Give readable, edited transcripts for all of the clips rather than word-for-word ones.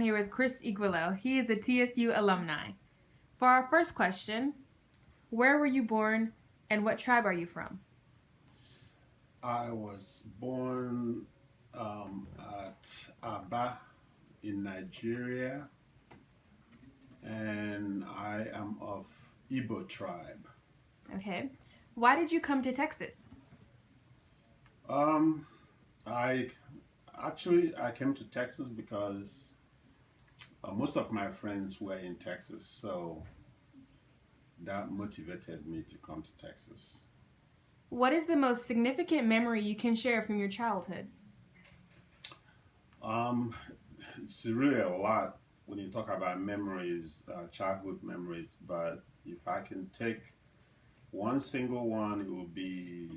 here with Chris Igwilo. He is a TSU alumni. For our first question, where were you born and what tribe are you from? I was born at Aba in Nigeria, and I am of Igbo tribe. Okay. Why did you come to Texas? Um, I I came to Texas because most of my friends were in Texas, so that motivated me to come to Texas. What is the most significant memory you can share from your childhood? Um, it's really a lot when you talk about memories, childhood memories, but if I can take one single one, it will be,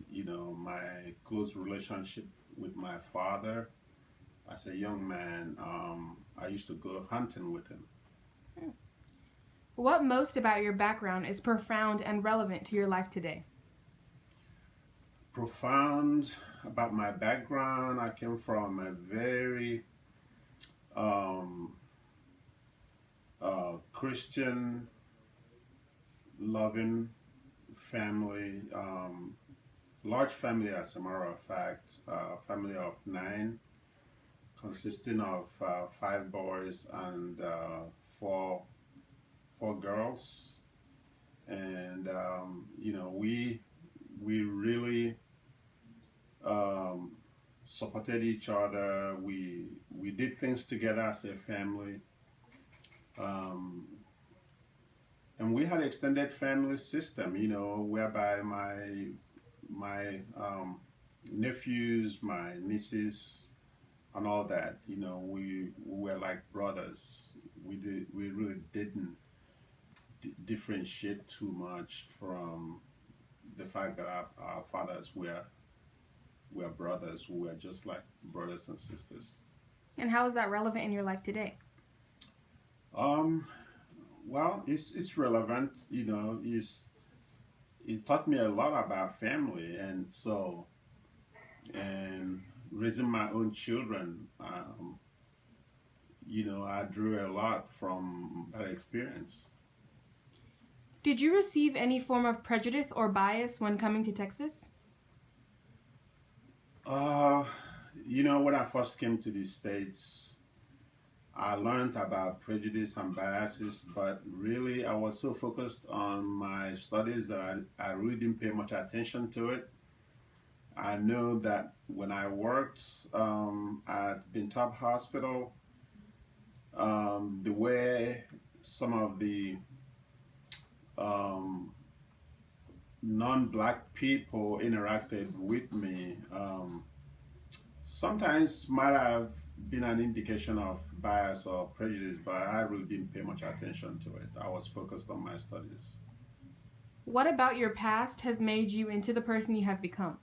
my close relationship with my father. As a young man, I used to go hunting with him. What most about your background is profound and relevant to your life today? Profound about my background, I came from a very um, Christian loving family, large family, as a matter of fact, family of nine, consisting of five boys and four girls, and we really um, supported each other. We did things together as a family, um, and we had extended family system. Whereby my nephews, my nieces, and all that. We were like brothers. We really didn't differentiate too much from the fact that our fathers were brothers. We were just like brothers and sisters. And how is that relevant in your life today? Um, well, it's relevant. It taught me a lot about family, and raising my own children. I drew a lot from that experience. Did you receive any form of prejudice or bias when coming to Texas? Uh, when I first came to the States, I learned about prejudice and biases, but really I was so focused on my studies that I really didn't pay much attention to it. I know that when I worked at Bintop Hospital, the way some of the um, non-black people interacted with me sometimes might have been an indication of bias or prejudice, but I really didn't pay much attention to it. I was focused on my studies. What about your past has made you into the person you have become?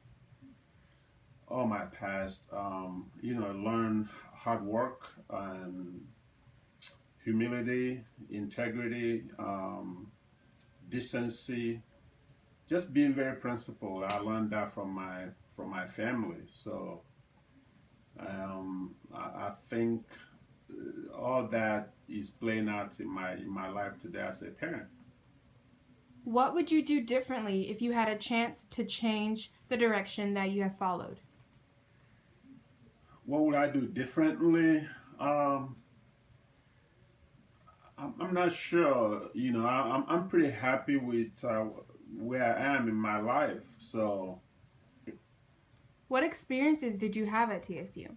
All my past, learn hard work and humility, integrity, decency, just being very principled. I learned that from my family. So I think all that is playing out in my life today as a parent. What would you do differently if you had a chance to change the direction that you have followed? What would I do differently? Um, I'm not sure. I'm pretty happy with where I am in my life. So, What experiences did you have at TSU?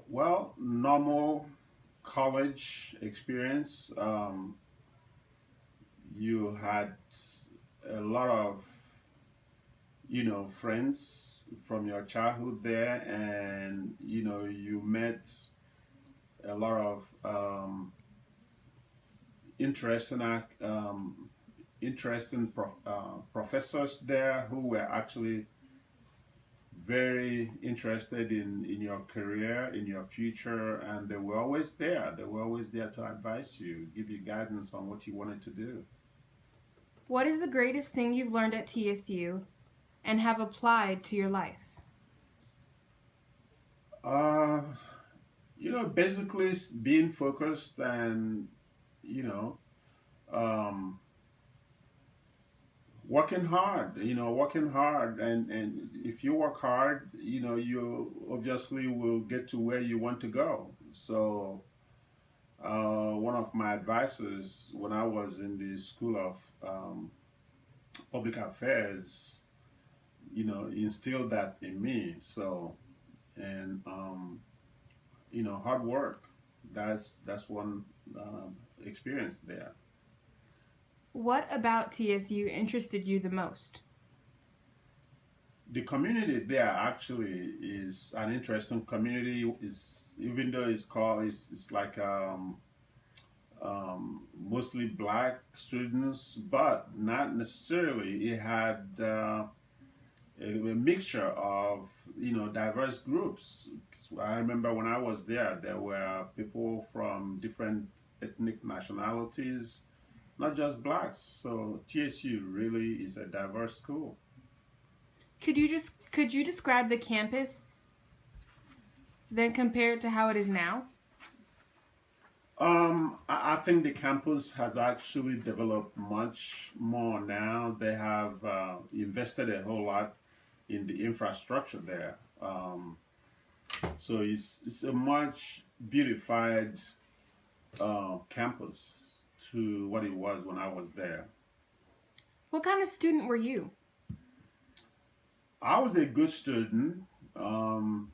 well, normal college experience. You had a lot of friends from your childhood there, and you met a lot of interesting professors there who were actually very interested in your career, in your future, and they were always there. They were always there to advise you, give you guidance on what you wanted to do. What is the greatest thing you've learned at TSU and have applied to your life? Uh, Basically being focused and you know um, working hard, and if you work hard, you obviously will get to where you want to go. So one of my advisors when I was in the School of Public Affairs, instilled that in me. So, and hard work. That's one experience there. What about TSU interested you the most? The community there actually is an interesting community. Is even though it's like mostly black students, but not necessarily. It had a mixture of diverse groups. I remember when I was there were people from different ethnic nationalities, not just blacks. So TSU really is a diverse school. Could you describe the campus, then compare it to how it is now? I think the campus has actually developed much more now. They have invested a whole lot in the infrastructure there. So it's a much beautified campus to what it was when I was there. What kind of student were you? I was a good student. Um,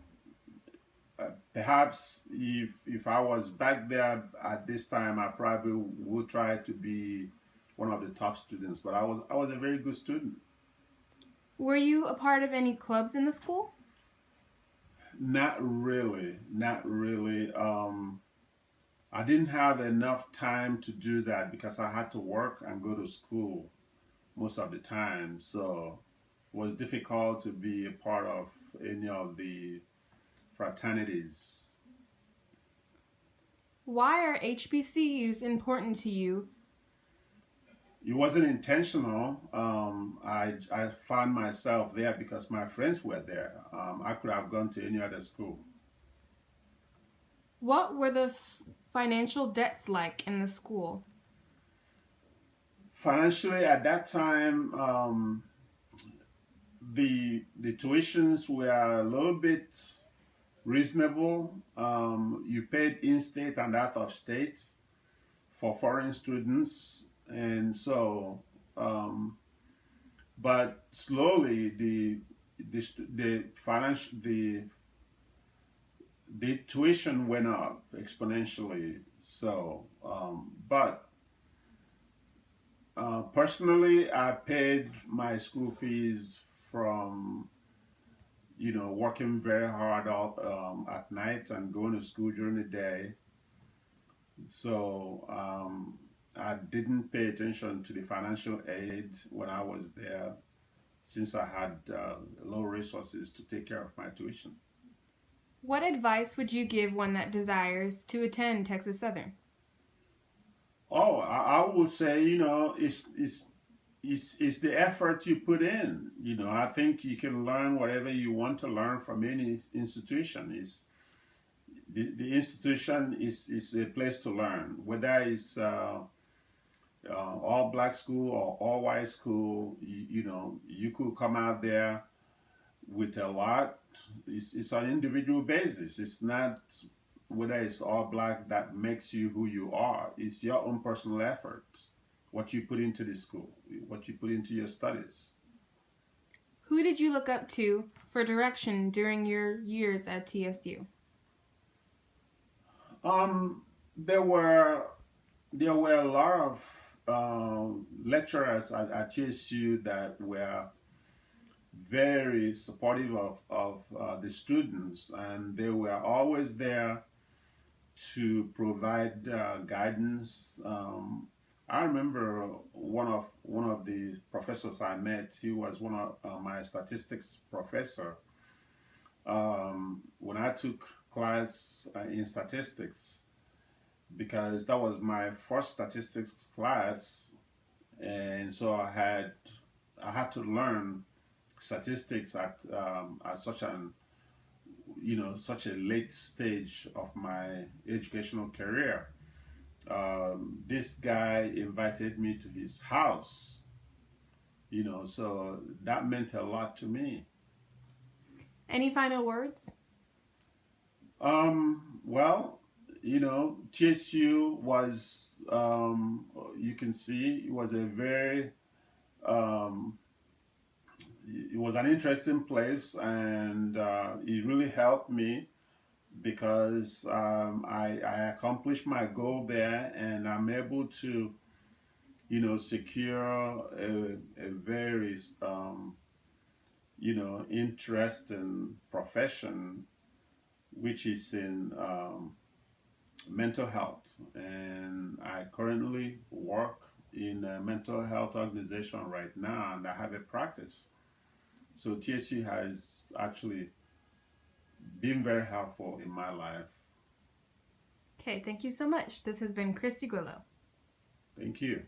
Perhaps if I was back there at this time, I probably would try to be one of the top students. But I was a very good student. Were you a part of any clubs in the school? Not really, not really. I didn't have enough time to do that because I had to work and go to school most of the time. So it was difficult to be a part of any of the fraternities. Why are HBCUs important to you? It wasn't intentional. I found myself there because my friends were there. I could have gone to any other school. What were the financial debts like in the school? Financially, at that time, the tuitions were a little bit reasonable. You paid in-state and out of state for foreign students, and so but slowly the financial the tuition went up exponentially. So, but personally, I paid my school fees from working very hard at night and going to school during the day. So I didn't pay attention to the financial aid when I was there, since I had low resources to take care of my tuition. What advice would you give one that desires to attend Texas Southern? Oh, I would say, it's the effort you put in. I think you can learn whatever you want to learn from any institution. Is the institution is a place to learn, whether it's all black school or all white school. You could come out there with a lot. It's on individual basis. It's not whether it's all black that makes you who you are. It's your own personal effort, what you put into the school, what you put into your studies. Who did you look up to for direction during your years at TSU? Um, there were there were a lot of lecturers at TSU that were very supportive of the students, and they were always there to provide guidance. I remember one of the professors I met. He was one of my statistics professor. When I took class in statistics, because that was my first statistics class, and so I had to learn statistics at such an such a late stage of my educational career. This guy invited me to his house, so that meant a lot to me. Any final words? Well, TSU was, you can see, um, it was an interesting place, and it really helped me because I accomplished my goal there, and I'm able to, secure a very, interesting profession, which is in mental health. And I currently work in a mental health organization right now, and I have a practice. So TSU has actually been very helpful in my life. Okay, thank you so much. This has been Christy Gwillow. Thank you.